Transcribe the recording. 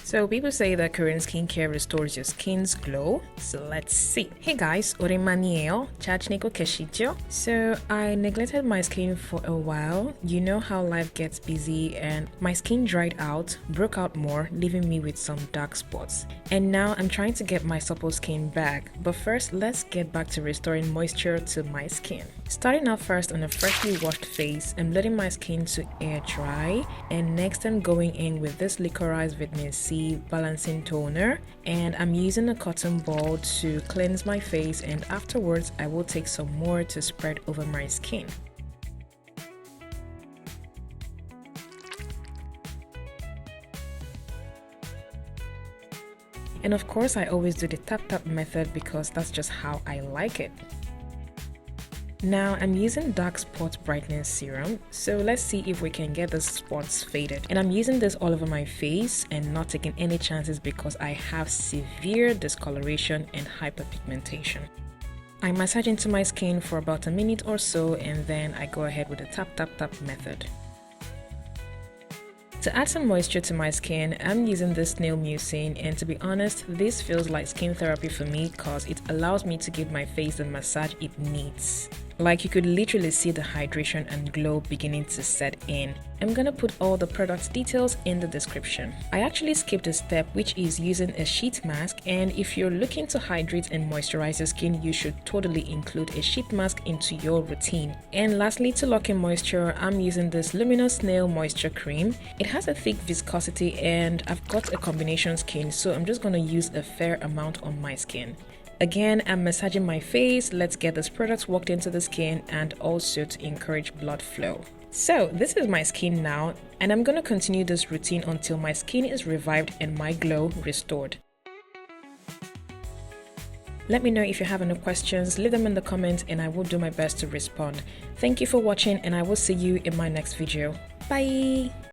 So people say that Korean skincare restores your skin's glow. So let's see. Hey guys, 오랜만이에요. 잘 지내고 계시죠? So I neglected my skin for a while. You know how life gets busy and my skin dried out, broke out more, leaving me with some dark spots. And now I'm trying to get my supple skin back. But first, let's get back to restoring moisture to my skin. Starting out first on a freshly washed face, I'm letting my skin to air dry, and next I'm going in with this Licorice vitamin C balancing toner, and I'm using a cotton ball to cleanse my face, and afterwards I will take some more to spread over my skin. And of course I always do the tap method because that's just how I like it. Now I'm using dark spot brightening serum, so let's see if we can get the spots faded. And I'm using this all over my face and not taking any chances because I have severe discoloration and hyperpigmentation. I massage into my skin for about a minute or so, and then I go ahead with the tap method. To add some moisture to my skin, I'm using this Snail Mucin, and to be honest, this feels like skin therapy for me because it allows me to give my face the massage it needs. Like, you could literally see the hydration and glow beginning to set in. I'm gonna put all the product details in the description. I actually skipped a step, which is using a sheet mask, and if you're looking to hydrate and moisturize your skin, you should totally include a sheet mask into your routine. And lastly, to lock in moisture, I'm using this Luminous Snail Moisture Cream. It has a thick viscosity and I've got a combination skin, so I'm just gonna use a fair amount on my skin. Again, I'm massaging my face. Let's get this product worked into the skin and also to encourage blood flow. So this is my skin now, and I'm gonna continue this routine until my skin is revived and my glow restored. Let me know if you have any questions, leave them in the comments and I will do my best to respond. Thank you for watching, and I will see you in my next video. Bye!